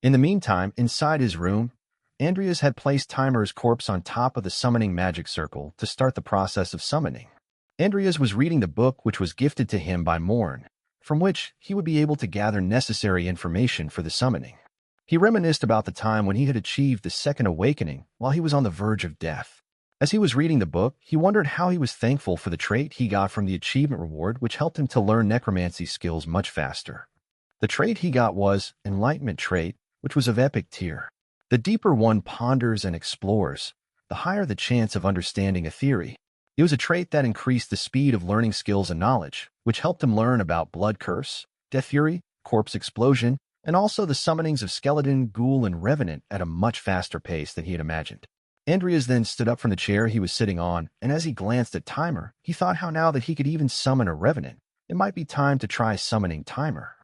In the meantime, inside his room, Andreas had placed Timer's corpse on top of the summoning magic circle to start the process of summoning. Andreas was reading the book which was gifted to him by Morn, from which he would be able to gather necessary information for the summoning. He reminisced about the time when he had achieved the second awakening while he was on the verge of death. As he was reading the book, he wondered how he was thankful for the trait he got from the achievement reward, which helped him to learn necromancy skills much faster. The trait he got was Enlightenment trait, which was of epic tier. The deeper one ponders and explores, the higher the chance of understanding a theory. It was a trait that increased the speed of learning skills and knowledge, which helped him learn about blood curse, death fury, corpse explosion, and also the summonings of skeleton, ghoul, and revenant at a much faster pace than he had imagined. Andreas then stood up from the chair he was sitting on, and as he glanced at Timer, he thought how now that he could even summon a revenant, it might be time to try summoning Timer.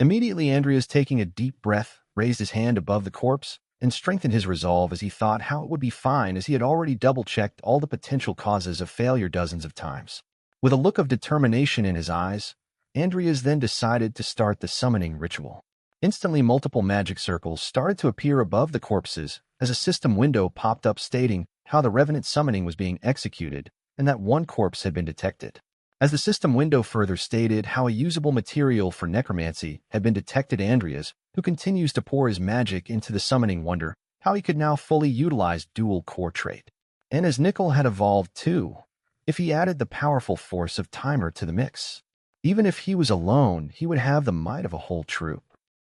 Immediately, Andreas, taking a deep breath, raised his hand above the corpse and strengthened his resolve as he thought how it would be fine, as he had already double-checked all the potential causes of failure dozens of times. With a look of determination in his eyes, Andreas then decided to start the summoning ritual. Instantly, multiple magic circles started to appear above the corpses as a system window popped up stating how the revenant summoning was being executed and that one corpse had been detected. As the system window further stated how a usable material for necromancy had been detected, Andreas, who continues to pour his magic into the summoning, wonder how he could now fully utilize dual core trait. And as Nickel had evolved too, if he added the powerful force of Timer to the mix. Even if he was alone, he would have the might of a whole troop.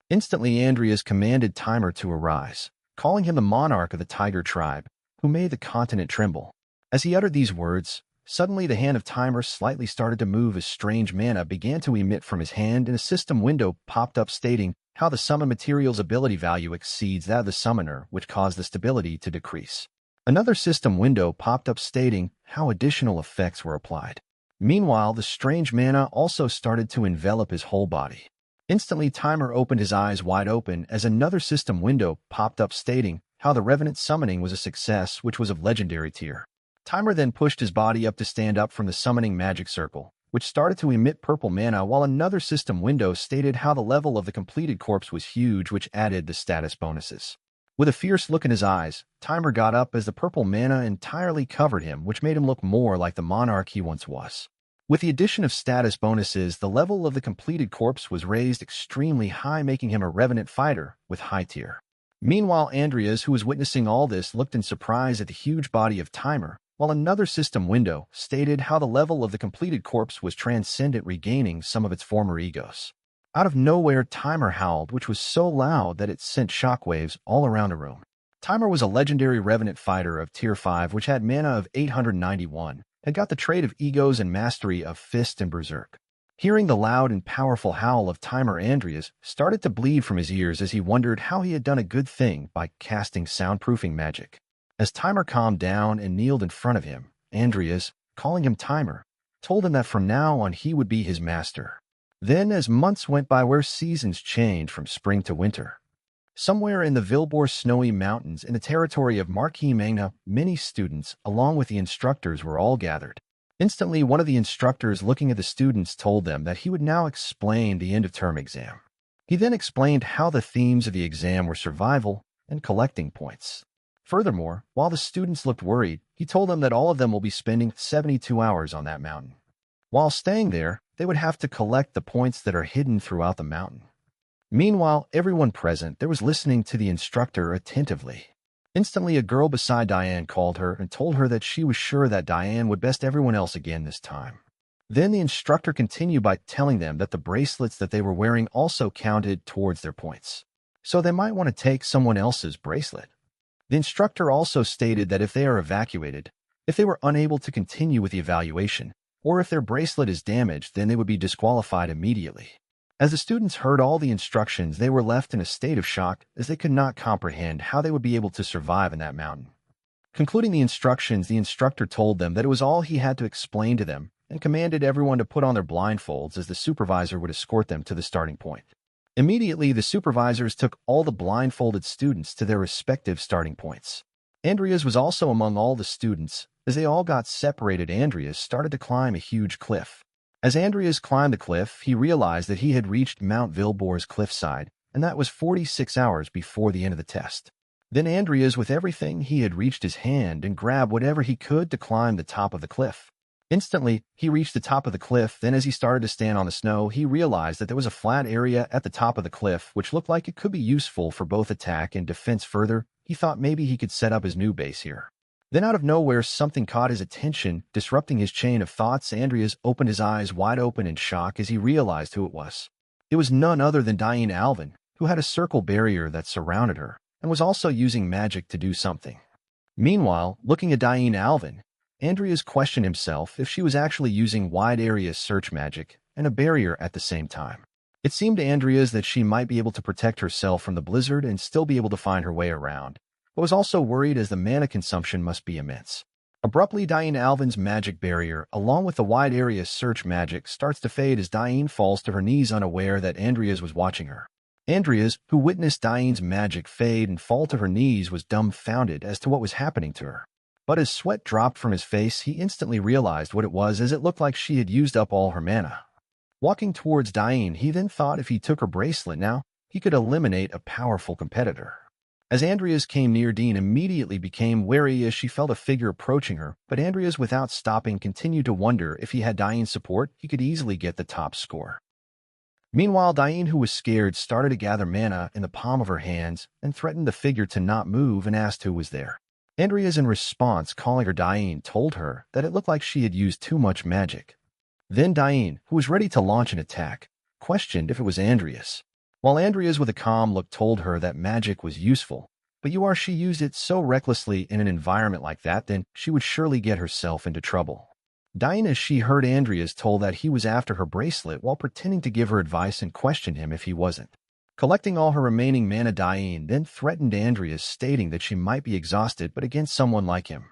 Instantly, Andreas commanded Timer to arise, calling him the monarch of the tiger tribe, who made the continent tremble. As he uttered these words, suddenly the hand of Timer slightly started to move as strange mana began to emit from his hand, and a system window popped up stating how the summon material's ability value exceeds that of the summoner, which caused the stability to decrease. Another system window popped up stating how additional effects were applied. Meanwhile, the strange mana also started to envelop his whole body. Instantly, Timer opened his eyes wide open as another system window popped up stating how the revenant summoning was a success, which was of legendary tier. Timer then pushed his body up to stand up from the summoning magic circle, which started to emit purple mana, while another system window stated how the level of the completed corpse was huge, which added the status bonuses. With a fierce look in his eyes, Timer got up as the purple mana entirely covered him, which made him look more like the monarch he once was. With the addition of status bonuses, the level of the completed corpse was raised extremely high, making him a revenant fighter with high tier. Meanwhile, Andreas, who was witnessing all this, looked in surprise at the huge body of Timer, while another system window stated how the level of the completed corpse was transcendent, regaining some of its former egos. Out of nowhere, Timer howled, which was so loud that it sent shockwaves all around the room. Timer was a legendary revenant fighter of tier 5, which had mana of 891, had got the trait of egos and mastery of fist and berserk. Hearing the loud and powerful howl of Timer, Andreas started to bleed from his ears as he wondered how he had done a good thing by casting soundproofing magic. As Timer calmed down and kneeled in front of him, Andreas, calling him Timer, told him that from now on he would be his master. Then, as months went by, where seasons changed from spring to winter, somewhere in the Vilboar snowy mountains in the territory of Marquis Magna, many students, along with the instructors, were all gathered. Instantly, one of the instructors, looking at the students, told them that he would now explain the end-of-term exam. He then explained how the themes of the exam were survival and collecting points. Furthermore, while the students looked worried, he told them that all of them will be spending 72 hours on that mountain. While staying there, they would have to collect the points that are hidden throughout the mountain. Meanwhile, everyone present there was listening to the instructor attentively. Instantly, a girl beside Diane called her and told her that she was sure that Diane would best everyone else again this time. Then the instructor continued by telling them that the bracelets that they were wearing also counted towards their points, so they might want to take someone else's bracelet. The instructor also stated that if they are evacuated, if they were unable to continue with the evaluation, or if their bracelet is damaged, then they would be disqualified immediately. As the students heard all the instructions, they were left in a state of shock as they could not comprehend how they would be able to survive in that mountain. Concluding the instructions, the instructor told them that it was all he had to explain to them and commanded everyone to put on their blindfolds as the supervisor would escort them to the starting point. Immediately, the supervisors took all the blindfolded students to their respective starting points. Andreas was also among all the students. As they all got separated, Andreas started to climb a huge cliff. As Andreas climbed the cliff, he realized that he had reached Mount Vilboar's cliffside, and that was 46 hours before the end of the test. Then Andreas, with everything he had, reached his hand and grabbed whatever he could to climb the top of the cliff. Instantly, he reached the top of the cliff. Then as he started to stand on the snow, he realized that there was a flat area at the top of the cliff which looked like it could be useful for both attack and defense. Further, he thought maybe he could set up his new base here. Then out of nowhere, something caught his attention, disrupting his chain of thoughts. Andreas opened his eyes wide open in shock as he realized who it was. It was none other than Diane Alvin, who had a circle barrier that surrounded her and was also using magic to do something. Meanwhile, looking at Diane Alvin, Andreas questioned himself if she was actually using wide area search magic and a barrier at the same time. It seemed to Andreas that she might be able to protect herself from the blizzard and still be able to find her way around, but was also worried as the mana consumption must be immense. Abruptly, Diane Alvin's magic barrier, along with the wide area search magic, starts to fade as Diane falls to her knees, unaware that Andreas was watching her. Andreas, who witnessed Diane's magic fade and fall to her knees, was dumbfounded as to what was happening to her. But as sweat dropped from his face, he instantly realized what it was, as it looked like she had used up all her mana. Walking towards Diane, he then thought if he took her bracelet now, he could eliminate a powerful competitor. As Andreas came near, Diane immediately became wary as she felt a figure approaching her, but Andreas, without stopping, continued to wonder if he had Diane's support, he could easily get the top score. Meanwhile, Diane, who was scared, started to gather mana in the palm of her hands and threatened the figure to not move and asked who was there. Andreas, in response, calling her Diane, told her that it looked like she had used too much magic. Then Diane, who was ready to launch an attack, questioned if it was Andreas. While Andreas, with a calm look, told her that magic was useful, but she used it so recklessly in an environment like that, then she would surely get herself into trouble. Diane, as she heard Andreas, told that he was after her bracelet while pretending to give her advice and questioned him if he wasn't. Collecting all her remaining mana, Diane then threatened Andreas, stating that she might be exhausted but against someone like him.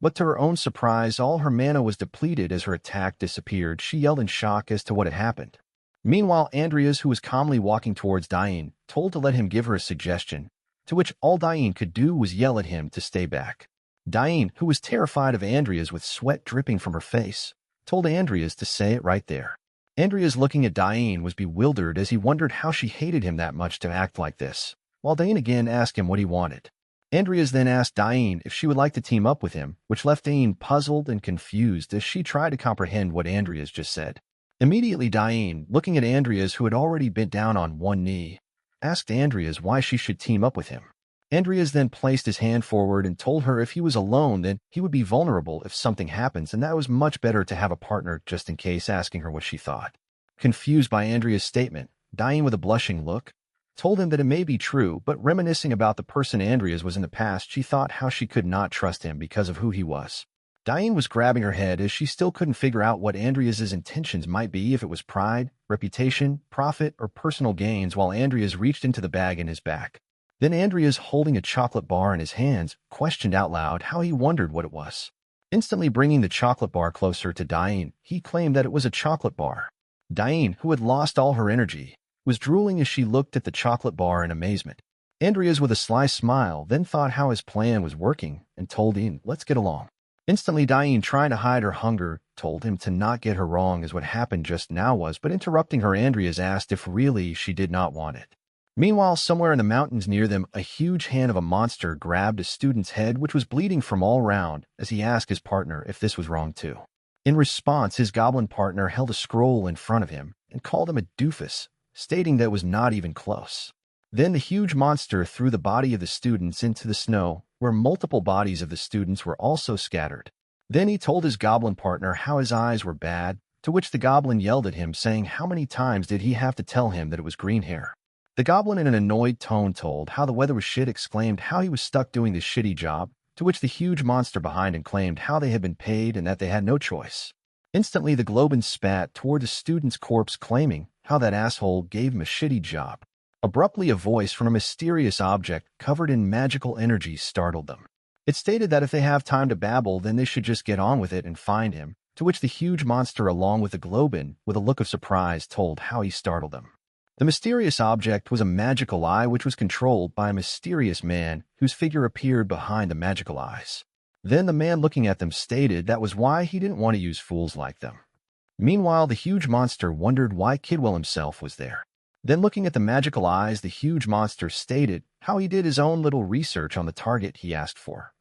But to her own surprise, all her mana was depleted as her attack disappeared. She yelled in shock as to what had happened. Meanwhile, Andreas, who was calmly walking towards Diane, told to let him give her a suggestion, to which all Diane could do was yell at him to stay back. Diane, who was terrified of Andreas with sweat dripping from her face, told Andreas to say it right there. Andreas, looking at Diane, was bewildered as he wondered how she hated him that much to act like this, while Diane again asked him what he wanted. Andreas then asked Diane if she would like to team up with him, which left Diane puzzled and confused as she tried to comprehend what Andreas just said. Immediately, Diane, looking at Andreas, who had already bent down on one knee, asked Andreas why she should team up with him. Andreas then placed his hand forward and told her if he was alone, then he would be vulnerable if something happens, and that was much better to have a partner just in case, asking her what she thought. Confused by Andreas' statement, Diane, with a blushing look, told him that it may be true, but reminiscing about the person Andreas was in the past, she thought how she could not trust him because of who he was. Diane was grabbing her head as she still couldn't figure out what Andreas's intentions might be, if it was pride, reputation, profit, or personal gains, while Andreas reached into the bag in his back. Then Andreas, holding a chocolate bar in his hands, questioned out loud how he wondered what it was. Instantly bringing the chocolate bar closer to Diane, he claimed that it was a chocolate bar. Diane, who had lost all her energy, was drooling as she looked at the chocolate bar in amazement. Andreas, with a sly smile, then thought how his plan was working and told Diane, "Let's get along." Instantly, Diane, trying to hide her hunger, told him to not get her wrong as what happened just now was, but interrupting her, Andreas asked if really she did not want it. Meanwhile, somewhere in the mountains near them, a huge hand of a monster grabbed a student's head, which was bleeding from all round, as he asked his partner if this was wrong too. In response, his goblin partner held a scroll in front of him and called him a doofus, stating that it was not even close. Then the huge monster threw the body of the students into the snow, where multiple bodies of the students were also scattered. Then he told his goblin partner how his eyes were bad, to which the goblin yelled at him, saying how many times did he have to tell him that it was green hair. The goblin, in an annoyed tone, told how the weather was shit, exclaimed how he was stuck doing this shitty job, to which the huge monster behind him claimed how they had been paid and that they had no choice. Instantly, the Globin spat toward the student's corpse, claiming how that asshole gave him a shitty job. Abruptly, a voice from a mysterious object covered in magical energy startled them. It stated that if they have time to babble, then they should just get on with it and find him, to which the huge monster, along with the Globin, with a look of surprise, told how he startled them. The mysterious object was a magical eye which was controlled by a mysterious man whose figure appeared behind the magical eyes. Then the man, looking at them, stated that was why he didn't want to use fools like them. Meanwhile, the huge monster wondered why Kidwell himself was there. Then looking at the magical eyes, the huge monster stated how he did his own little research on the target he asked for.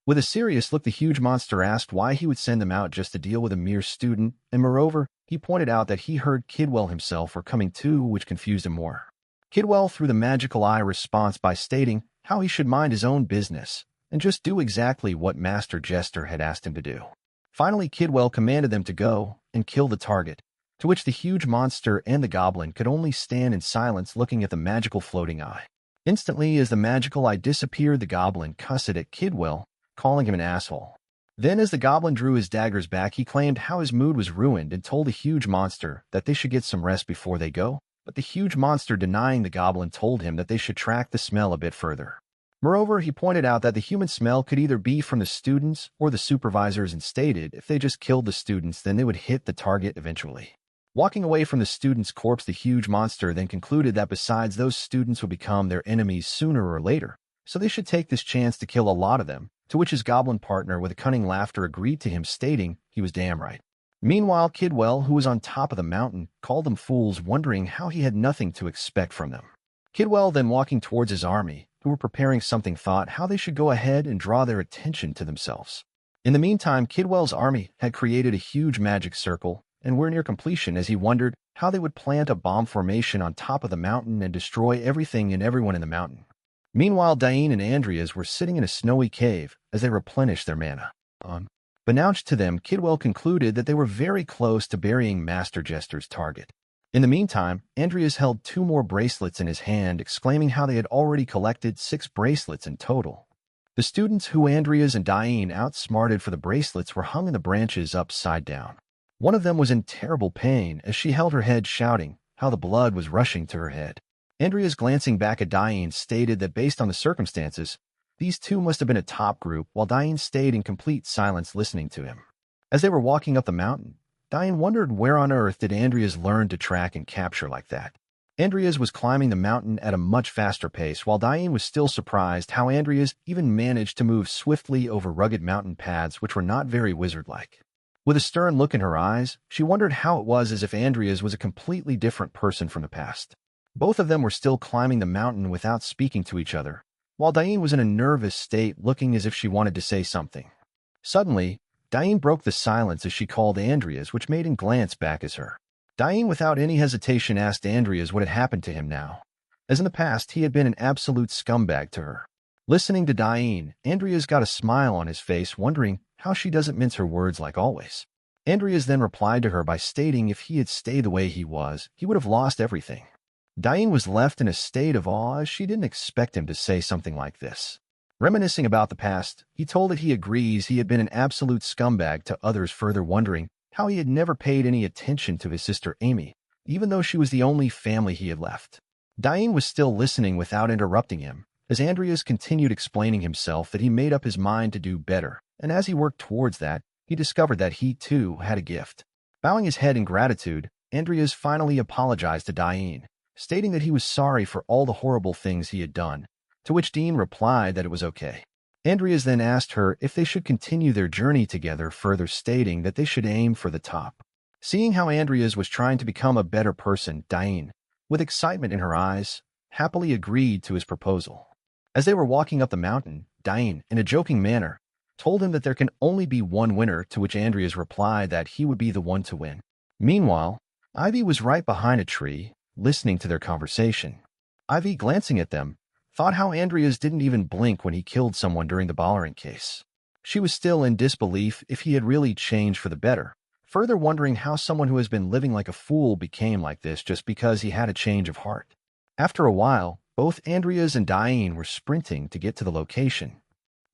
With a serious look, the huge monster asked why he would send them out just to deal with a mere student, and moreover, he pointed out that he heard Kidwell himself were coming too, which confused him more. Kidwell threw the magical eye response by stating how he should mind his own business and just do exactly what Master Jester had asked him to do. Finally, Kidwell commanded them to go and kill the target, to which the huge monster and the goblin could only stand in silence looking at the magical floating eye. Instantly, as the magical eye disappeared, the goblin cussed at Kidwell, calling him an asshole. Then as the goblin drew his daggers back, he claimed how his mood was ruined and told the huge monster that they should get some rest before they go, but the huge monster, denying the goblin, told him that they should track the smell a bit further. Moreover, he pointed out that the human smell could either be from the students or the supervisors and stated if they just killed the students, then they would hit the target eventually. Walking away from the student's corpse, the huge monster then concluded that besides those students would become their enemies sooner or later, so they should take this chance to kill a lot of them, to which his goblin partner with a cunning laughter agreed to him, stating he was damn right. Meanwhile, Kidwell, who was on top of the mountain, called them fools, wondering how he had nothing to expect from them. Kidwell, then walking towards his army, who were preparing something, thought how they should go ahead and draw their attention to themselves. In the meantime, Kidwell's army had created a huge magic circle and were near completion as he wondered how they would plant a bomb formation on top of the mountain and destroy everything and everyone in the mountain. Meanwhile, Diane and Andreas were sitting in a snowy cave as they replenished their mana. Unbeknownst to them, Kidwell concluded that they were very close to burying Master Jester's target. In the meantime, Andreas held 2 more bracelets in his hand, exclaiming how they had already collected 6 bracelets in total. The students who Andreas and Diane outsmarted for the bracelets were hung in the branches upside down. One of them was in terrible pain as she held her head, shouting how the blood was rushing to her head. Andreas, glancing back at Diane, stated that based on the circumstances, these 2 must have been a top group, while Diane stayed in complete silence listening to him. As they were walking up the mountain, Diane wondered where on earth did Andreas learn to track and capture like that. Andreas was climbing the mountain at a much faster pace, while Diane was still surprised how Andreas even managed to move swiftly over rugged mountain paths which were not very wizard-like. With a stern look in her eyes, she wondered how it was as if Andreas was a completely different person from the past. Both of them were still climbing the mountain without speaking to each other, while Diane was in a nervous state, looking as if she wanted to say something. Suddenly, Diane broke the silence as she called Andreas, which made him glance back as her. Diane, without any hesitation, asked Andreas what had happened to him now, as in the past he had been an absolute scumbag to her. Listening to Diane, Andreas got a smile on his face, wondering how she doesn't mince her words like always. Andreas then replied to her by stating if he had stayed the way he was, he would have lost everything. Diane was left in a state of awe as she didn't expect him to say something like this. Reminiscing about the past, he told that he agrees he had been an absolute scumbag to others, further wondering how he had never paid any attention to his sister Amy, even though she was the only family he had left. Diane was still listening without interrupting him, as Andreas continued explaining himself that he made up his mind to do better, and as he worked towards that, he discovered that he too had a gift. Bowing his head in gratitude, Andreas finally apologized to Diane, stating that he was sorry for all the horrible things he had done, to which Dean replied that it was okay. Andreas then asked her if they should continue their journey together, further stating that they should aim for the top. Seeing how Andreas was trying to become a better person, Diane, with excitement in her eyes, happily agreed to his proposal. As they were walking up the mountain, Diane, in a joking manner, told him that there can only be one winner, to which Andreas replied that he would be the one to win. Meanwhile, Ivy was right behind a tree, listening to their conversation. Ivy, glancing at them, thought how Andreas didn't even blink when he killed someone during the Ballerant case. She was still in disbelief if he had really changed for the better, further wondering how someone who has been living like a fool became like this just because he had a change of heart. After a while, both Andreas and Diane were sprinting to get to the location.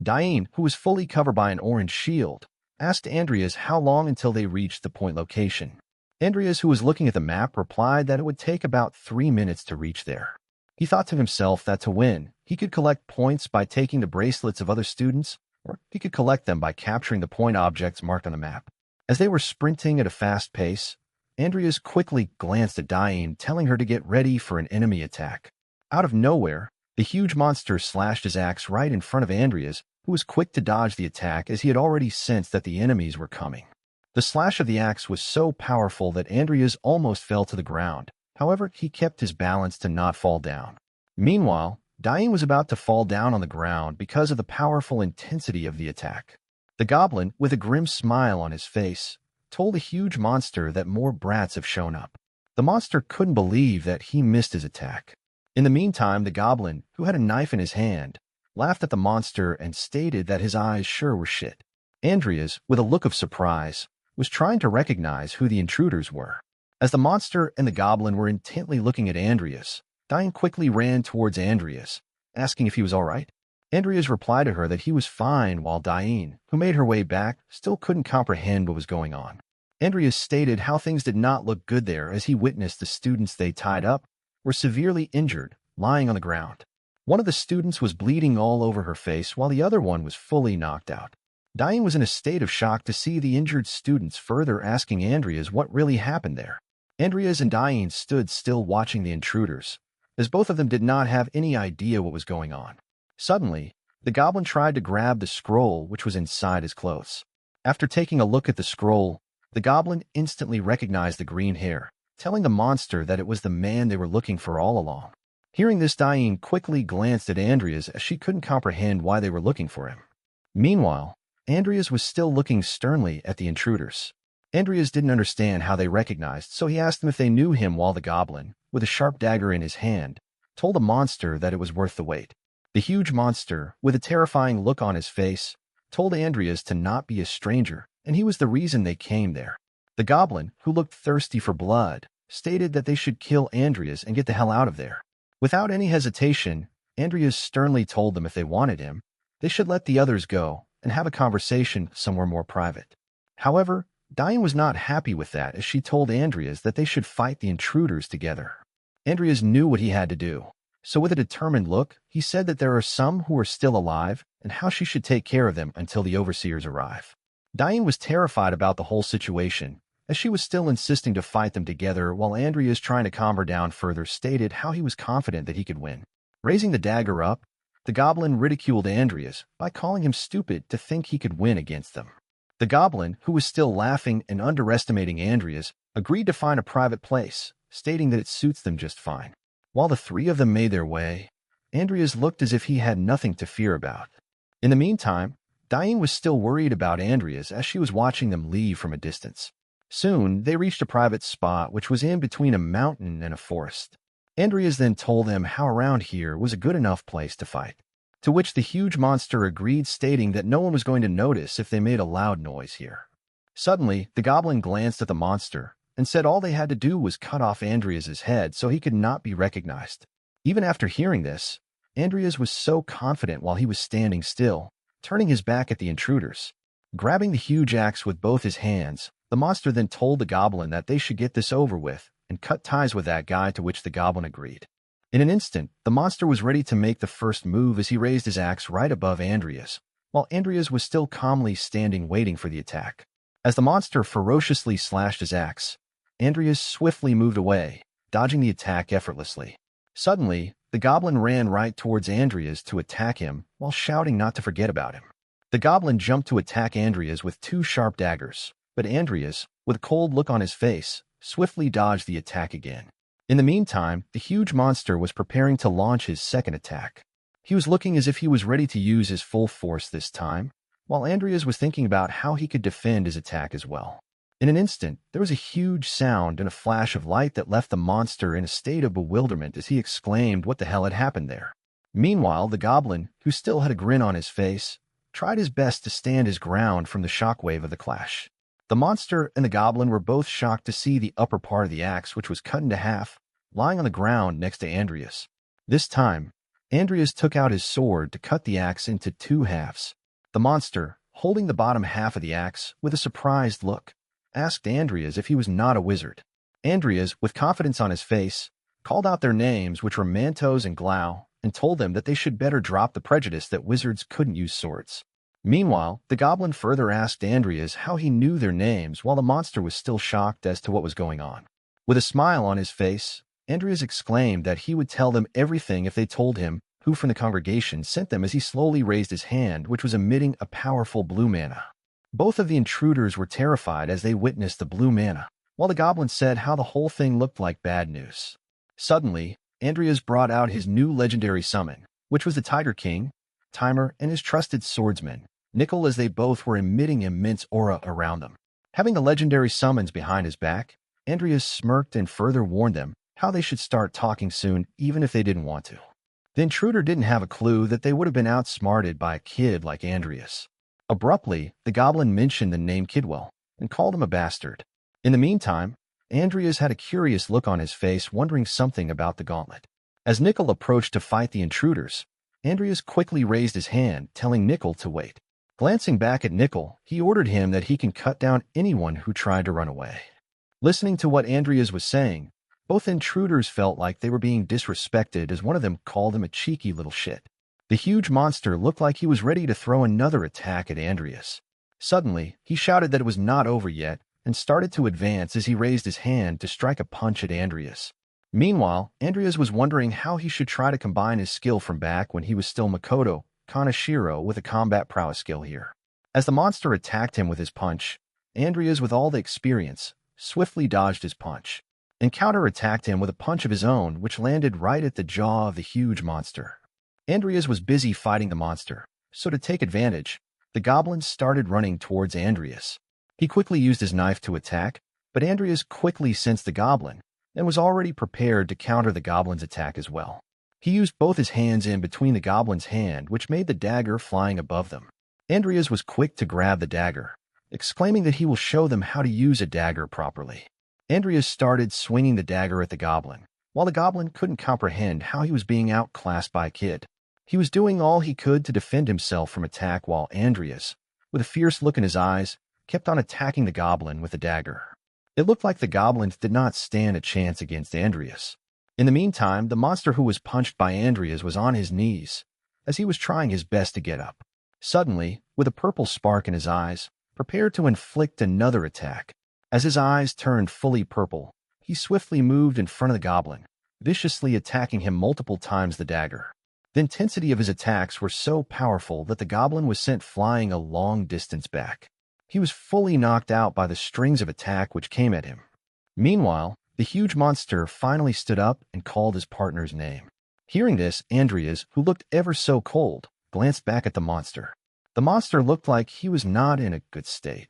Diane, who was fully covered by an orange shield, asked Andreas how long until they reached the point location. Andreas, who was looking at the map, replied that it would take about 3 minutes to reach there. He thought to himself that to win, he could collect points by taking the bracelets of other students, or he could collect them by capturing the point objects marked on the map. As they were sprinting at a fast pace, Andreas quickly glanced at Diane, telling her to get ready for an enemy attack. Out of nowhere, the huge monster slashed his axe right in front of Andreas, who was quick to dodge the attack as he had already sensed that the enemies were coming. The slash of the axe was so powerful that Andreas almost fell to the ground. However, he kept his balance to not fall down. Meanwhile, Diane was about to fall down on the ground because of the powerful intensity of the attack. The goblin, with a grim smile on his face, told a huge monster that more brats have shown up. The monster couldn't believe that he missed his attack. In the meantime, the goblin, who had a knife in his hand, laughed at the monster and stated that his eyes sure were shit. Andreas, with a look of surprise, was trying to recognize who the intruders were. As the monster and the goblin were intently looking at Andreas, Diane quickly ran towards Andreas, asking if he was all right. Andreas replied to her that he was fine, while Diane, who made her way back, still couldn't comprehend what was going on. Andreas stated how things did not look good there as he witnessed the students they tied up were severely injured, lying on the ground. One of the students was bleeding all over her face while the other one was fully knocked out. Diane was in a state of shock to see the injured students, further asking Andreas what really happened there. Andreas and Diane stood still watching the intruders, as both of them did not have any idea what was going on. Suddenly, the goblin tried to grab the scroll which was inside his clothes. After taking a look at the scroll, the goblin instantly recognized the green hair, telling the monster that it was the man they were looking for all along. Hearing this, Diane quickly glanced at Andreas as she couldn't comprehend why they were looking for him. Meanwhile, Andreas was still looking sternly at the intruders. Andreas didn't understand how they recognized, so he asked them if they knew him, while the goblin, with a sharp dagger in his hand, told the monster that it was worth the wait. The huge monster, with a terrifying look on his face, told Andreas to not be a stranger, and he was the reason they came there. The goblin, who looked thirsty for blood, stated that they should kill Andreas and get the hell out of there. Without any hesitation, Andreas sternly told them if they wanted him, they should let the others go and have a conversation somewhere more private. However, Diane was not happy with that, as she told Andreas that they should fight the intruders together. Andreas knew what he had to do, so with a determined look, he said that there are some who are still alive and how she should take care of them until the overseers arrive. Diane was terrified about the whole situation, as she was still insisting to fight them together, while Andreas, trying to calm her down further, stated how he was confident that he could win. Raising the dagger up, the goblin ridiculed Andreas by calling him stupid to think he could win against them. The goblin, who was still laughing and underestimating Andreas, agreed to find a private place, stating that it suits them just fine. While the three of them made their way, Andreas looked as if he had nothing to fear about. In the meantime, Diane was still worried about Andreas as she was watching them leave from a distance. Soon, they reached a private spot which was in between a mountain and a forest. Andreas then told them how around here was a good enough place to fight, to which the huge monster agreed, stating that no one was going to notice if they made a loud noise here. Suddenly, the goblin glanced at the monster and said all they had to do was cut off Andreas's head so he could not be recognized. Even after hearing this, Andreas was so confident while he was standing still, turning his back at the intruders. Grabbing the huge axe with both his hands, the monster then told the goblin that they should get this over with and cut ties with that guy, to which the goblin agreed. In an instant, the monster was ready to make the first move as he raised his axe right above Andreas, while Andreas was still calmly standing waiting for the attack. As the monster ferociously slashed his axe, Andreas swiftly moved away, dodging the attack effortlessly. Suddenly, the goblin ran right towards Andreas to attack him while shouting not to forget about him. The goblin jumped to attack Andreas with two sharp daggers, but Andreas, with a cold look on his face, swiftly dodged the attack again. In the meantime, the huge monster was preparing to launch his second attack. He was looking as if he was ready to use his full force this time, while Andreas was thinking about how he could defend his attack as well. In an instant, there was a huge sound and a flash of light that left the monster in a state of bewilderment as he exclaimed what the hell had happened there. Meanwhile, the goblin, who still had a grin on his face, tried his best to stand his ground from the shockwave of the clash. The monster and the goblin were both shocked to see the upper part of the axe, which was cut into half, lying on the ground next to Andreas. This time, Andreas took out his sword to cut the axe into two halves. The monster, holding the bottom half of the axe with a surprised look, asked Andreas if he was not a wizard. Andreas, with confidence on his face, called out their names, which were Mantos and Glau, and told them that they should better drop the prejudice that wizards couldn't use swords. Meanwhile, the goblin further asked Andreas how he knew their names, while the monster was still shocked as to what was going on. With a smile on his face, Andreas exclaimed that he would tell them everything if they told him who from the congregation sent them, as he slowly raised his hand, which was emitting a powerful blue mana. Both of the intruders were terrified as they witnessed the blue mana, while the goblin said how the whole thing looked like bad news. Suddenly, Andreas brought out his new legendary summon, which was the Tiger King, Timer, and his trusted swordsman, Nickel, as they both were emitting immense aura around them. Having the legendary summons behind his back, Andreas smirked and further warned them how they should start talking soon even if they didn't want to. The intruder didn't have a clue that they would have been outsmarted by a kid like Andreas. Abruptly, the goblin mentioned the name Kidwell and called him a bastard. In the meantime, Andreas had a curious look on his face, wondering something about the gauntlet. As Nickel approached to fight the intruders, Andreas quickly raised his hand, telling Nickel to wait. Glancing back at Nickel, he ordered him that he can cut down anyone who tried to run away. Listening to what Andreas was saying, both intruders felt like they were being disrespected as one of them called him a cheeky little shit. The huge monster looked like he was ready to throw another attack at Andreas. Suddenly, he shouted that it was not over yet and started to advance as he raised his hand to strike a punch at Andreas. Meanwhile, Andreas was wondering how he should try to combine his skill from back when he was still Makoto Kaneshiro with a combat prowess skill here. As the monster attacked him with his punch, Andreas, with all the experience, swiftly dodged his punch and counter-attacked him with a punch of his own, which landed right at the jaw of the huge monster. Andreas was busy fighting the monster, so to take advantage, the goblin started running towards Andreas. He quickly used his knife to attack, but Andreas quickly sensed the goblin and was already prepared to counter the goblin's attack as well. He used both his hands in between the goblin's hand, which made the dagger flying above them. Andreas was quick to grab the dagger, exclaiming that he will show them how to use a dagger properly. Andreas started swinging the dagger at the goblin, while the goblin couldn't comprehend how he was being outclassed by a kid. He was doing all he could to defend himself from attack, while Andreas, with a fierce look in his eyes, kept on attacking the goblin with the dagger. It looked like the goblins did not stand a chance against Andreas. In the meantime, the monster who was punched by Andreas was on his knees, as he was trying his best to get up. Suddenly, with a purple spark in his eyes, prepared to inflict another attack. As his eyes turned fully purple, he swiftly moved in front of the goblin, viciously attacking him multiple times with the dagger. The intensity of his attacks were so powerful that the goblin was sent flying a long distance back. He was fully knocked out by the strings of attack which came at him. Meanwhile, the huge monster finally stood up and called his partner's name. Hearing this, Andreas, who looked ever so cold, glanced back at the monster. The monster looked like he was not in a good state.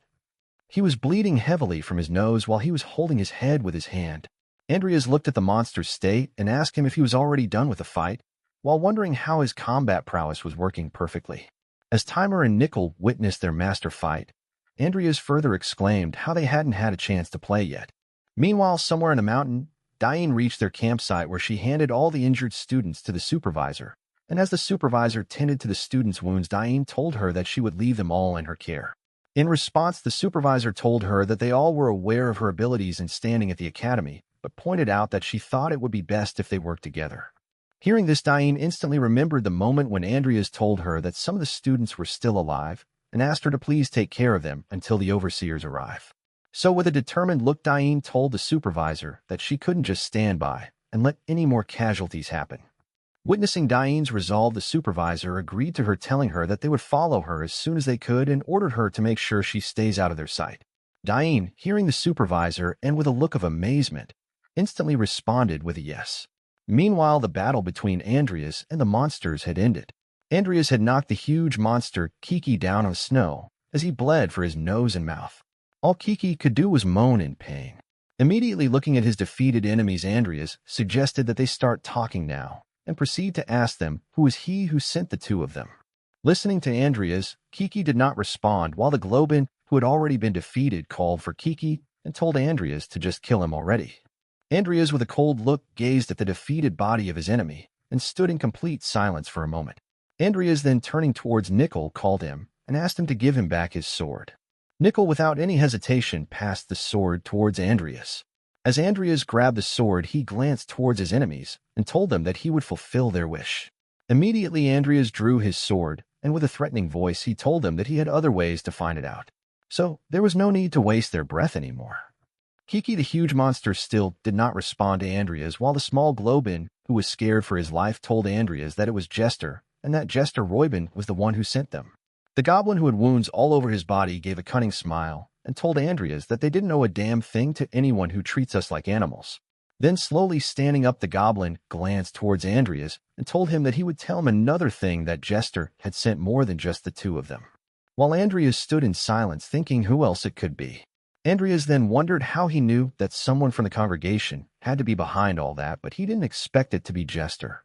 He was bleeding heavily from his nose while he was holding his head with his hand. Andreas looked at the monster's state and asked him if he was already done with the fight, while wondering how his combat prowess was working perfectly. As Timer and Nickel witnessed their master fight, Andreas further exclaimed how they hadn't had a chance to play yet. Meanwhile, somewhere in a mountain, Diane reached their campsite where she handed all the injured students to the supervisor, and as the supervisor tended to the students' wounds, Diane told her that she would leave them all in her care. In response, the supervisor told her that they all were aware of her abilities in standing at the academy, but pointed out that she thought it would be best if they worked together. Hearing this, Diane instantly remembered the moment when Andreas told her that some of the students were still alive and asked her to please take care of them until the overseers arrive. So with a determined look, Diane told the supervisor that she couldn't just stand by and let any more casualties happen. Witnessing Diane's resolve, the supervisor agreed to her, telling her that they would follow her as soon as they could and ordered her to make sure she stays out of their sight. Diane, hearing the supervisor and with a look of amazement, instantly responded with a yes. Meanwhile, the battle between Andreas and the monsters had ended. Andreas had knocked the huge monster Kiki down on the snow as he bled for his nose and mouth. All Kiki could do was moan in pain. Immediately looking at his defeated enemies, Andreas suggested that they start talking now and proceed to ask them who was he who sent the two of them. Listening to Andreas, Kiki did not respond, while the Globin, who had already been defeated, called for Kiki and told Andreas to just kill him already. Andreas, with a cold look, gazed at the defeated body of his enemy and stood in complete silence for a moment. Andreas then, turning towards Nickel, called him and asked him to give him back his sword. Nickel, without any hesitation, passed the sword towards Andreas. As Andreas grabbed the sword, he glanced towards his enemies and told them that he would fulfill their wish. Immediately, Andreas drew his sword, and with a threatening voice, he told them that he had other ways to find it out. So there was no need to waste their breath anymore. Kiki, the huge monster, still did not respond to Andreas, while the small Globin, who was scared for his life, told Andreas that it was Jester, and that Jester Roybin was the one who sent them. The goblin, who had wounds all over his body, gave a cunning smile and told Andreas that they didn't owe a damn thing to anyone who treats us like animals. Then slowly standing up, the goblin glanced towards Andreas and told him that he would tell him another thing, that Jester had sent more than just the two of them. While Andreas stood in silence thinking who else it could be. Andreas then wondered how he knew that someone from the congregation had to be behind all that, but he didn't expect it to be Jester.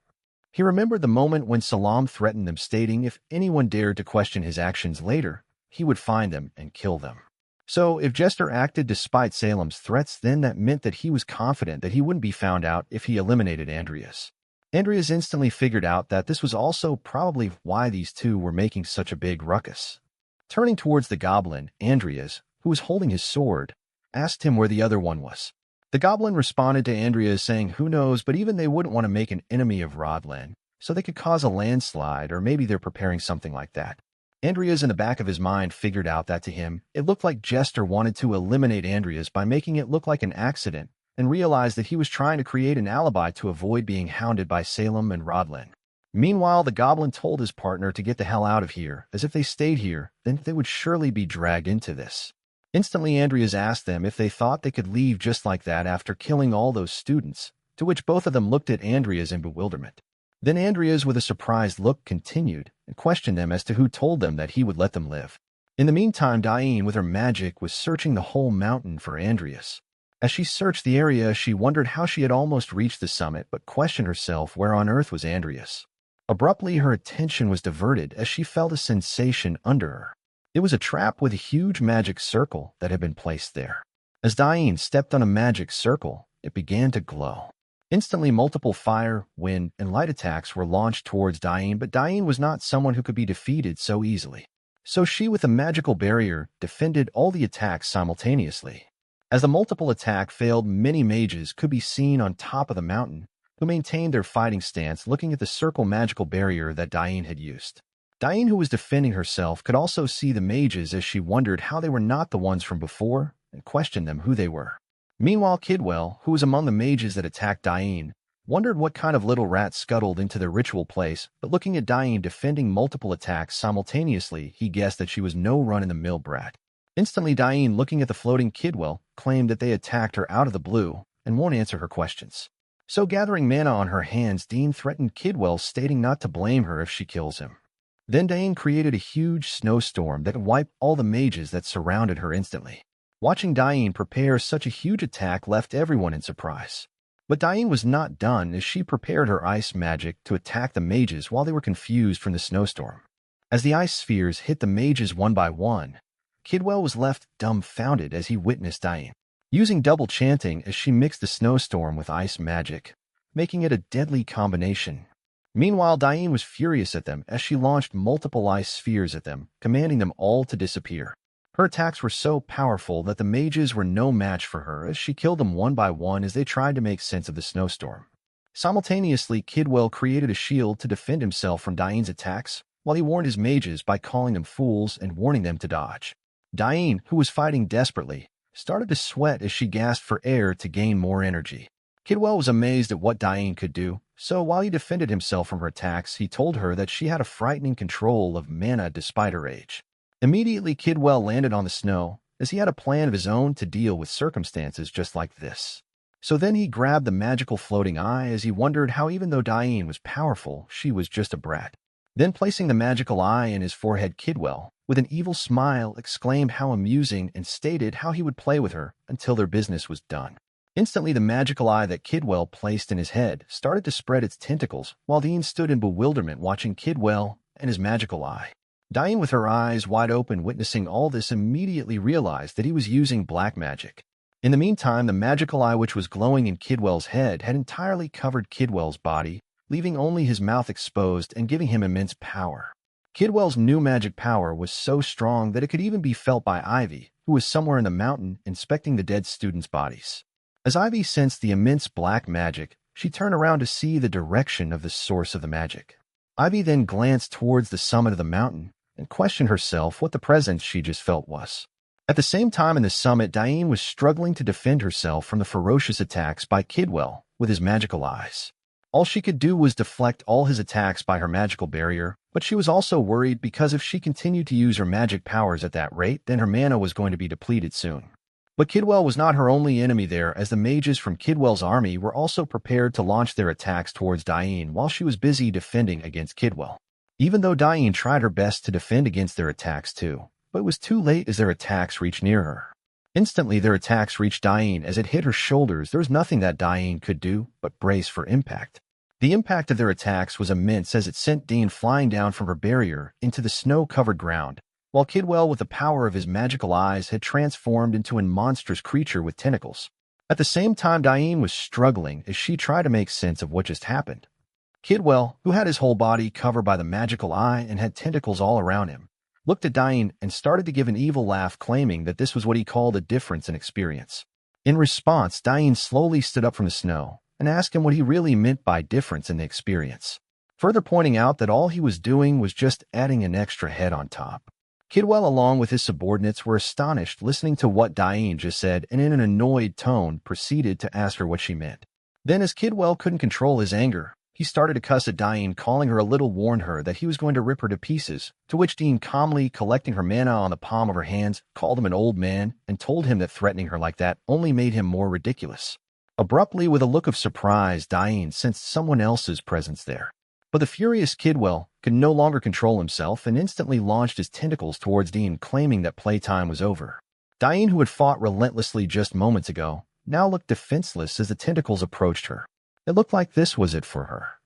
He remembered the moment when Salam threatened them, stating if anyone dared to question his actions later, he would find them and kill them. So if Jester acted despite Salam's threats, then that meant that he was confident that he wouldn't be found out if he eliminated Andreas. Andreas instantly figured out that this was also probably why these two were making such a big ruckus. Turning towards the goblin, Andreas, who was holding his sword, asked him where the other one was. The goblin responded to Andreas saying who knows, but even they wouldn't want to make an enemy of Rodland, so they could cause a landslide, or maybe they're preparing something like that. Andreas, in the back of his mind, figured out that to him, it looked like Jester wanted to eliminate Andreas by making it look like an accident, and realized that he was trying to create an alibi to avoid being hounded by Salem and Rodland. Meanwhile, the goblin told his partner to get the hell out of here, as if they stayed here, then they would surely be dragged into this. Instantly, Andreas asked them if they thought they could leave just like that after killing all those students, to which both of them looked at Andreas in bewilderment. Then Andreas, with a surprised look, continued and questioned them as to who told them that he would let them live. In the meantime, Diane, with her magic, was searching the whole mountain for Andreas. As she searched the area, she wondered how she had almost reached the summit, but questioned herself where on earth was Andreas. Abruptly, her attention was diverted as she felt a sensation under her. It was a trap with a huge magic circle that had been placed there. As Diane stepped on a magic circle, it began to glow. Instantly, multiple fire, wind, and light attacks were launched towards Diane, but Diane was not someone who could be defeated so easily. So she, with a magical barrier, defended all the attacks simultaneously. As the multiple attack failed, many mages could be seen on top of the mountain, who maintained their fighting stance looking at the circle magical barrier that Diane had used. Diane, who was defending herself, could also see the mages as she wondered how they were not the ones from before and questioned them who they were. Meanwhile, Kidwell, who was among the mages that attacked Diane, wondered what kind of little rat scuttled into their ritual place, but looking at Diane defending multiple attacks simultaneously, he guessed that she was no run-in-the-mill brat. Instantly, Diane, looking at the floating Kidwell, claimed that they attacked her out of the blue and won't answer her questions. So gathering mana on her hands, Diane threatened Kidwell, stating not to blame her if she kills him. Then Diane created a huge snowstorm that wiped all the mages that surrounded her instantly. Watching Diane prepare such a huge attack left everyone in surprise. But Diane was not done, as she prepared her ice magic to attack the mages while they were confused from the snowstorm. As the ice spheres hit the mages one by one, Kidwell was left dumbfounded as he witnessed Diane using double chanting as she mixed the snowstorm with ice magic, making it a deadly combination. Meanwhile, Diane was furious at them as she launched multiple ice spheres at them, commanding them all to disappear. Her attacks were so powerful that the mages were no match for her as she killed them one by one as they tried to make sense of the snowstorm. Simultaneously, Kidwell created a shield to defend himself from Diane's attacks, while he warned his mages by calling them fools and warning them to dodge. Diane, who was fighting desperately, started to sweat as she gasped for air to gain more energy. Kidwell was amazed at what Diane could do, so while he defended himself from her attacks, he told her that she had a frightening control of mana despite her age. Immediately, Kidwell landed on the snow, as he had a plan of his own to deal with circumstances just like this. So then he grabbed the magical floating eye as he wondered how, even though Diane was powerful, she was just a brat. Then placing the magical eye in his forehead, Kidwell, with an evil smile, exclaimed how amusing and stated how he would play with her until their business was done. Instantly, the magical eye that Kidwell placed in his head started to spread its tentacles, while Diane stood in bewilderment watching Kidwell and his magical eye. Diane, with her eyes wide open witnessing all this, immediately realized that he was using black magic. In the meantime, the magical eye which was glowing in Kidwell's head had entirely covered Kidwell's body, leaving only his mouth exposed and giving him immense power. Kidwell's new magic power was so strong that it could even be felt by Ivy, who was somewhere in the mountain inspecting the dead students' bodies. As Ivy sensed the immense black magic, she turned around to see the direction of the source of the magic. Ivy then glanced towards the summit of the mountain and questioned herself what the presence she just felt was. At the same time in the summit, Diane was struggling to defend herself from the ferocious attacks by Kidwell with his magical eyes. All she could do was deflect all his attacks by her magical barrier, but But she was also worried because if she continued to use her magic powers at that rate, then her mana was going to be depleted soon. But Kidwell was not her only enemy there, as the mages from Kidwell's army were also prepared to launch their attacks towards Diane while she was busy defending against Kidwell. Even though Diane tried her best to defend against their attacks too, but it was too late as their attacks reached near her. Instantly, their attacks reached Diane. As it hit her shoulders, there was nothing that Diane could do but brace for impact. The impact of their attacks was immense as it sent Diane flying down from her barrier into the snow-covered ground, while Kidwell, with the power of his magical eyes, had transformed into a monstrous creature with tentacles. At the same time, Diane was struggling as she tried to make sense of what just happened. Kidwell, who had his whole body covered by the magical eye and had tentacles all around him, looked at Diane and started to give an evil laugh, claiming that this was what he called a difference in experience. In response, Diane slowly stood up from the snow and asked him what he really meant by difference in the experience, further pointing out that all he was doing was just adding an extra head on top. Kidwell, along with his subordinates, were astonished listening to what Diane just said, and in an annoyed tone proceeded to ask her what she meant. Then, as Kidwell couldn't control his anger, he started to cuss at Diane, calling her a little, warned her that he was going to rip her to pieces, to which Diane, calmly collecting her mana on the palm of her hands, called him an old man and told him that threatening her like that only made him more ridiculous. Abruptly, with a look of surprise, Diane sensed someone else's presence there. But the furious Kidwell could no longer control himself and instantly launched his tentacles towards Diane, claiming that playtime was over. Diane, who had fought relentlessly just moments ago, now looked defenseless as the tentacles approached her. It looked like this was it for her.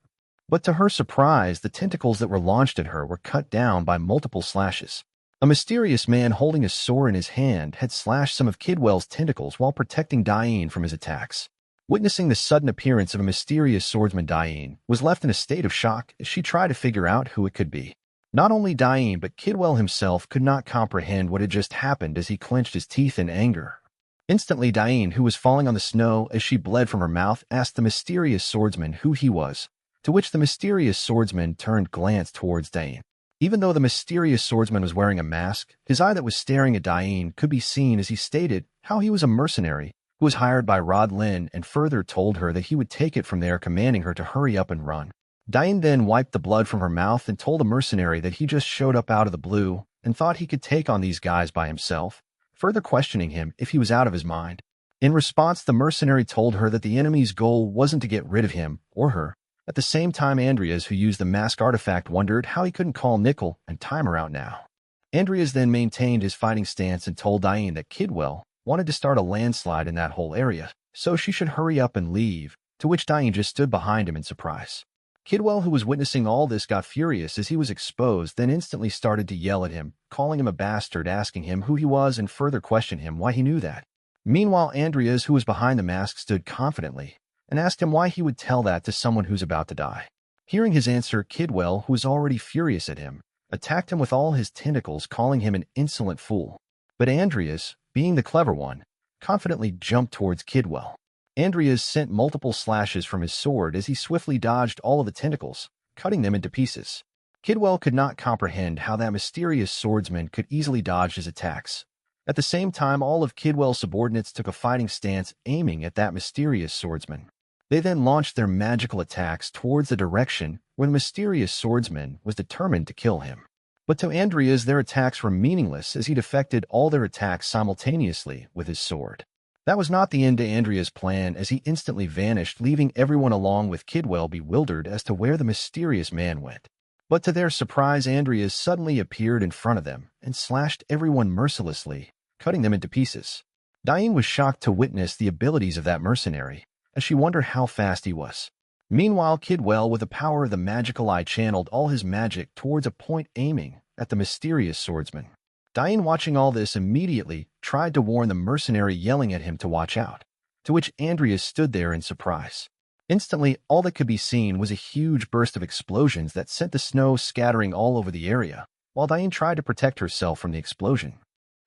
But to her surprise, the tentacles that were launched at her were cut down by multiple slashes. A mysterious man holding a sword in his hand had slashed some of Kidwell's tentacles while protecting Diane from his attacks. Witnessing the sudden appearance of a mysterious swordsman, Diane was left in a state of shock as she tried to figure out who it could be. Not only Diane, but Kidwell himself could not comprehend what had just happened as he clenched his teeth in anger. Instantly, Diane, who was falling on the snow as she bled from her mouth, asked the mysterious swordsman who he was, to which the mysterious swordsman turned glance towards Diane. Even though the mysterious swordsman was wearing a mask, his eye that was staring at Diane could be seen as he stated how he was a mercenary who was hired by Rod Lin, and further told her that he would take it from there, commanding her to hurry up and run. Diane then wiped the blood from her mouth and told the mercenary that he just showed up out of the blue and thought he could take on these guys by himself, further questioning him if he was out of his mind. In response, the mercenary told her that the enemy's goal wasn't to get rid of him or her. At the same time, Andreas, who used the mask artifact, wondered how he couldn't call Nickel and Timer out now. Andreas then maintained his fighting stance and told Diane that Kidwell wanted to start a landslide in that whole area, so she should hurry up and leave, to which Diane just stood behind him in surprise. Kidwell, who was witnessing all this, got furious as he was exposed, then instantly started to yell at him, calling him a bastard, asking him who he was, and further questioned him why he knew that. Meanwhile, Andreas, who was behind the mask, stood confidently and asked him why he would tell that to someone who's about to die. Hearing his answer, Kidwell, who was already furious at him, attacked him with all his tentacles, calling him an insolent fool. But Andreas, being the clever one, confidently jumped towards Kidwell. Andreas sent multiple slashes from his sword as he swiftly dodged all of the tentacles, cutting them into pieces. Kidwell could not comprehend how that mysterious swordsman could easily dodge his attacks. At the same time, all of Kidwell's subordinates took a fighting stance, aiming at that mysterious swordsman. They then launched their magical attacks towards the direction where the mysterious swordsman was determined to kill him. But to Andreas, their attacks were meaningless as he deflected all their attacks simultaneously with his sword. That was not the end to Andreas' plan, as he instantly vanished, leaving everyone along with Kidwell bewildered as to where the mysterious man went. But to their surprise, Andreas suddenly appeared in front of them and slashed everyone mercilessly, cutting them into pieces. Diane was shocked to witness the abilities of that mercenary, as she wondered how fast he was. Meanwhile, Kidwell, with the power of the magical eye, channeled all his magic towards a point, aiming at the mysterious swordsman. Diane, watching all this, immediately tried to warn the mercenary, yelling at him to watch out, to which Andreas stood there in surprise. Instantly, all that could be seen was a huge burst of explosions that sent the snow scattering all over the area, while Diane tried to protect herself from the explosion.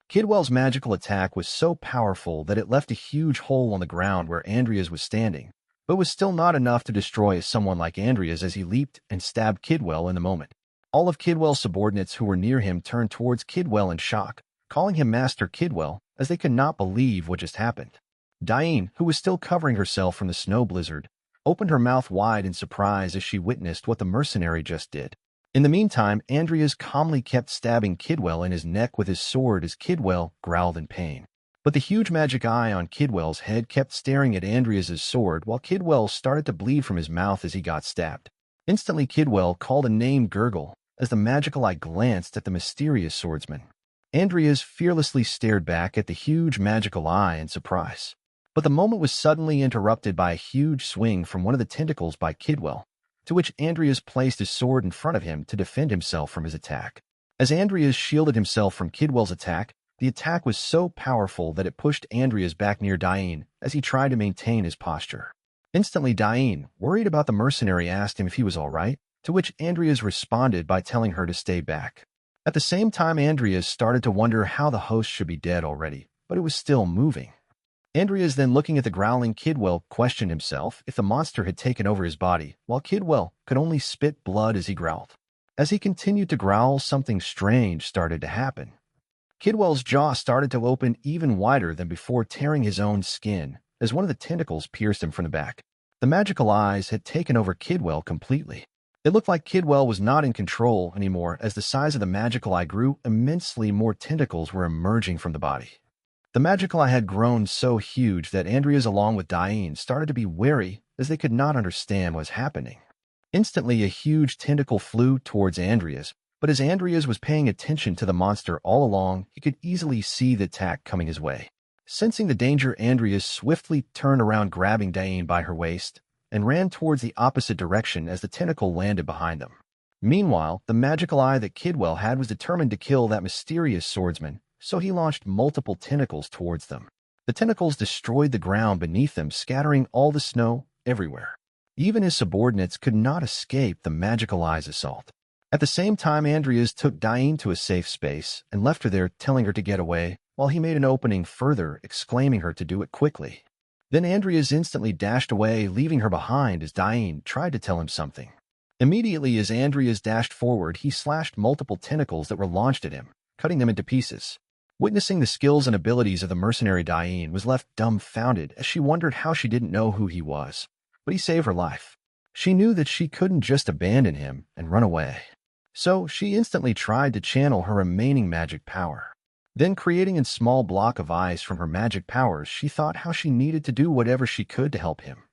Kidwell's magical attack was so powerful that it left a huge hole on the ground where Andreas was standing, but was still not enough to destroy someone like Andreas as he leaped and stabbed Kidwell in the moment. All of Kidwell's subordinates who were near him turned towards Kidwell in shock, calling him Master Kidwell, as they could not believe what just happened. Diane, who was still covering herself from the snow blizzard, opened her mouth wide in surprise as she witnessed what the mercenary just did. In the meantime, Andreas calmly kept stabbing Kidwell in his neck with his sword as Kidwell growled in pain. But the huge magic eye on Kidwell's head kept staring at Andreas's sword while Kidwell started to bleed from his mouth as he got stabbed. Instantly, Kidwell called a name gurgle as the magical eye glanced at the mysterious swordsman. Andreas fearlessly stared back at the huge magical eye in surprise. But the moment was suddenly interrupted by a huge swing from one of the tentacles by Kidwell, to which Andreas placed his sword in front of him to defend himself from his attack. As Andreas shielded himself from Kidwell's attack, the attack was so powerful that it pushed Andreas back near Diane as he tried to maintain his posture. Instantly, Diane, worried about the mercenary, asked him if he was all right, to which Andreas responded by telling her to stay back. At the same time, Andreas started to wonder how the host should be dead already, but it was still moving. Andreas, then looking at the growling Kidwell, questioned himself if the monster had taken over his body, while Kidwell could only spit blood as he growled. As he continued to growl, something strange started to happen. Kidwell's jaw started to open even wider than before, tearing his own skin, as one of the tentacles pierced him from the back. The magical eyes had taken over Kidwell completely. It looked like Kidwell was not in control anymore as the size of the magical eye grew immensely. More tentacles were emerging from the body. The magical eye had grown so huge that Andreas, along with Diane, started to be wary as they could not understand what was happening. Instantly, a huge tentacle flew towards Andreas, but as Andreas was paying attention to the monster all along, he could easily see the attack coming his way. Sensing the danger, Andreas swiftly turned around, grabbing Diane by her waist, and ran towards the opposite direction as the tentacle landed behind them. Meanwhile, the magical eye that Kidwell had was determined to kill that mysterious swordsman, so he launched multiple tentacles towards them. The tentacles destroyed the ground beneath them, scattering all the snow everywhere. Even his subordinates could not escape the magical eye's assault. At the same time, Andreas took Diane to a safe space and left her there, telling her to get away, while he made an opening further, exclaiming her to do it quickly. Then Andreas instantly dashed away, leaving her behind as Diane tried to tell him something. Immediately, as Andreas dashed forward, he slashed multiple tentacles that were launched at him, cutting them into pieces. Witnessing the skills and abilities of the mercenary, Diane was left dumbfounded as she wondered how she didn't know who he was. But he saved her life. She knew that she couldn't just abandon him and run away. So she instantly tried to channel her remaining magic power. Then, creating a small block of ice from her magic powers, she thought how she needed to do whatever she could to help him.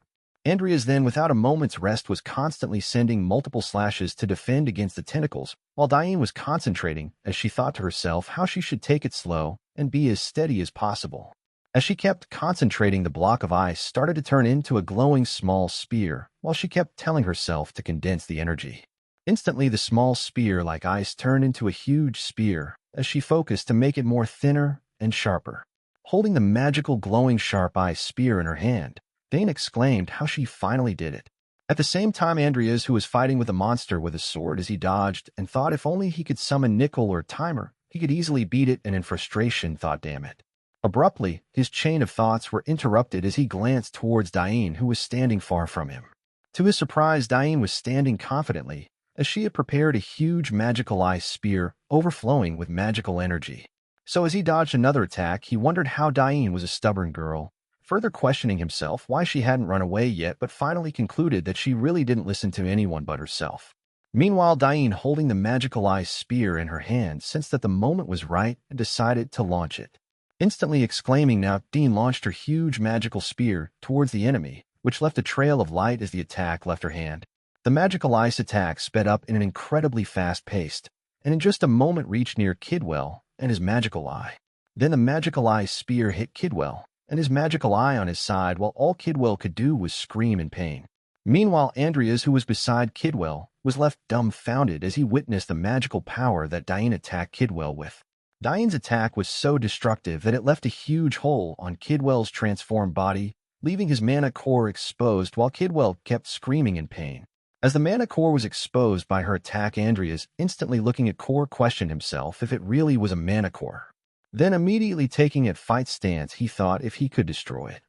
Andreas then, without a moment's rest, was constantly sending multiple slashes to defend against the tentacles, while Diane was concentrating as she thought to herself how she should take it slow and be as steady as possible. As she kept concentrating, the block of ice started to turn into a glowing small spear, while she kept telling herself to condense the energy. Instantly, the small spear like ice turned into a huge spear as she focused to make it more thinner and sharper. Holding the magical glowing sharp ice spear in her hand, Diane exclaimed how she finally did it. At the same time, Andreas, who was fighting with the monster with a sword as he dodged, and thought if only he could summon Nickel or Timer, he could easily beat it, and in frustration thought, damn it. Abruptly, his chain of thoughts were interrupted as he glanced towards Diane, who was standing far from him. To his surprise, Diane was standing confidently, as she had prepared a huge magical ice spear overflowing with magical energy. So as he dodged another attack, he wondered how Diane was a stubborn girl, further questioning himself why she hadn't run away yet, but finally concluded that she really didn't listen to anyone but herself. Meanwhile, Diane, holding the magical ice spear in her hand, sensed that the moment was right and decided to launch it. Instantly exclaiming now, Diane launched her huge magical spear towards the enemy, which left a trail of light as the attack left her hand. The magical ice attack sped up in an incredibly fast pace, and in just a moment reached near Kidwell and his magical eye. Then the magical ice spear hit Kidwell and his magical eye on his side, while all Kidwell could do was scream in pain. Meanwhile, Andreas, who was beside Kidwell, was left dumbfounded as he witnessed the magical power that Diane attacked Kidwell with. Diane's attack was so destructive that it left a huge hole on Kidwell's transformed body, leaving his mana core exposed while Kidwell kept screaming in pain. As the mana core was exposed by her attack, Andreas, instantly looking at core, questioned himself if it really was a mana core. Then immediately taking a fight stance, he thought if he could destroy it.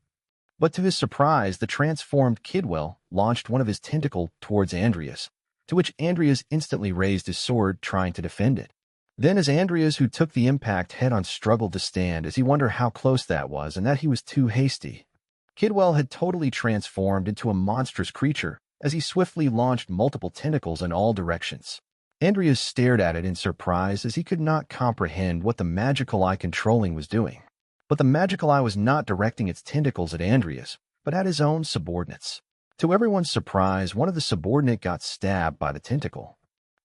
But to his surprise, the transformed Kidwell launched one of his tentacles towards Andreas, to which Andreas instantly raised his sword, trying to defend it. Then as Andreas, who took the impact head-on, struggled to stand as he wondered how close that was and that he was too hasty. Kidwell had totally transformed into a monstrous creature as he swiftly launched multiple tentacles in all directions. Andreas stared at it in surprise as he could not comprehend what the magical eye controlling was doing. But the magical eye was not directing its tentacles at Andreas, but at his own subordinates. To everyone's surprise, one of the subordinate got stabbed by the tentacle.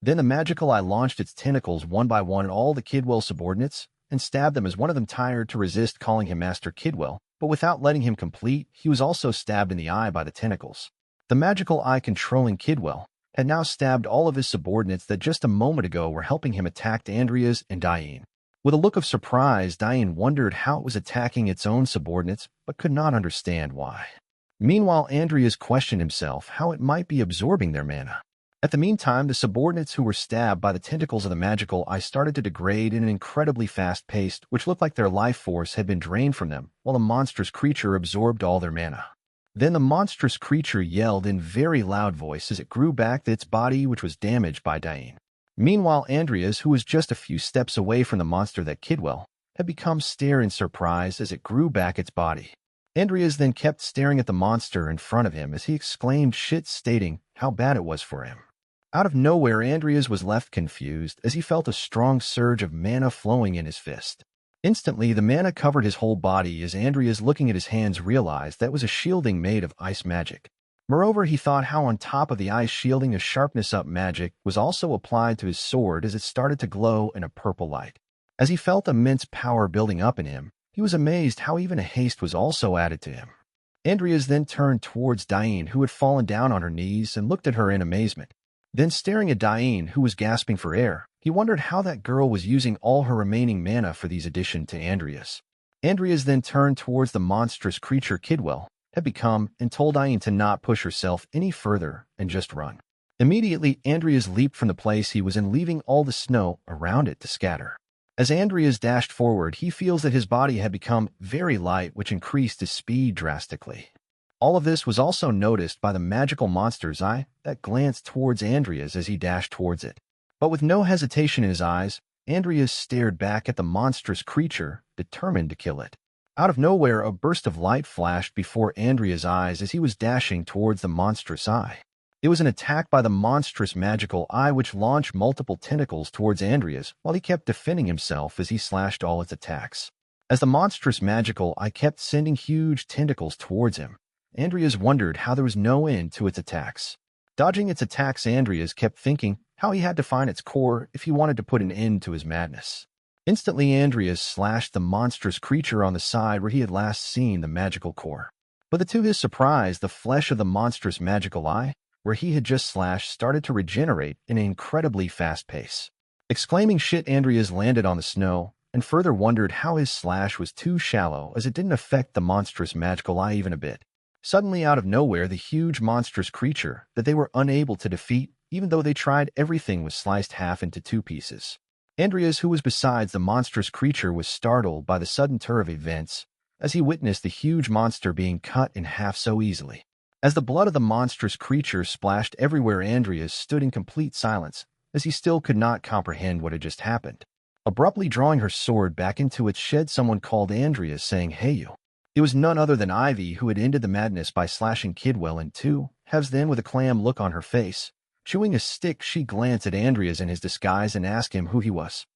Then the magical eye launched its tentacles one by one at all the Kidwell subordinates and stabbed them as one of them tried to resist calling him Master Kidwell, but without letting him complete, he was also stabbed in the eye by the tentacles. The magical eye controlling Kidwell had now stabbed all of his subordinates that just a moment ago were helping him attack Andreas and Diane. With a look of surprise, Diane wondered how it was attacking its own subordinates, but could not understand why. Meanwhile, Andreas questioned himself how it might be absorbing their mana. At the meantime, the subordinates who were stabbed by the tentacles of the magical eye started to degrade in an incredibly fast pace, which looked like their life force had been drained from them, while the monstrous creature absorbed all their mana. Then the monstrous creature yelled in very loud voice as it grew back its body, which was damaged by Diane. Meanwhile, Andreas, who was just a few steps away from the monster that Kidwell had become, stared in surprise as it grew back its body. Andreas then kept staring at the monster in front of him as he exclaimed shit, stating how bad it was for him. Out of nowhere, Andreas was left confused as he felt a strong surge of mana flowing in his fist. Instantly, the mana covered his whole body as Andreas, looking at his hands, realized that was a shielding made of ice magic. Moreover, he thought how on top of the ice shielding, a sharpness-up magic was also applied to his sword as it started to glow in a purple light. As he felt immense power building up in him, he was amazed how even a haste was also added to him. Andreas then turned towards Diane, who had fallen down on her knees, and looked at her in amazement. Then, staring at Diane, who was gasping for air, he wondered how that girl was using all her remaining mana for these addition to Andreas. Andreas then turned towards the monstrous creature Kidwell had become and told Diane to not push herself any further and just run. Immediately, Andreas leaped from the place he was in, leaving all the snow around it to scatter. As Andreas dashed forward, he feels that his body had become very light, which increased his speed drastically. All of this was also noticed by the magical monster's eye that glanced towards Andreas as he dashed towards it. But with no hesitation in his eyes, Andreas stared back at the monstrous creature, determined to kill it. Out of nowhere, a burst of light flashed before Andreas' eyes as he was dashing towards the monstrous eye. It was an attack by the monstrous magical eye, which launched multiple tentacles towards Andreas while he kept defending himself as he slashed all its attacks. As the monstrous magical eye kept sending huge tentacles towards him, Andreas wondered how there was no end to its attacks. Dodging its attacks, Andreas kept thinking how he had to find its core if he wanted to put an end to his madness. Instantly, Andreas slashed the monstrous creature on the side where he had last seen the magical core. But to his surprise, the flesh of the monstrous magical eye, where he had just slashed, started to regenerate in an incredibly fast pace. Exclaiming shit, Andreas landed on the snow and further wondered how his slash was too shallow as it didn't affect the monstrous magical eye even a bit. Suddenly, out of nowhere, the huge monstrous creature that they were unable to defeat, even though they tried everything, was sliced half into two pieces. Andreas, who was besides the monstrous creature, was startled by the sudden turn of events as he witnessed the huge monster being cut in half so easily. As the blood of the monstrous creature splashed everywhere, Andreas stood in complete silence as he still could not comprehend what had just happened. Abruptly drawing her sword back into its shed, someone called Andreas, saying, "Hey, you." It was none other than Ivy, who had ended the madness by slashing Kidwell in two halves. Then, with a clam look on her face, chewing a stick, she glanced at Andreas in his disguise and asked him who he was.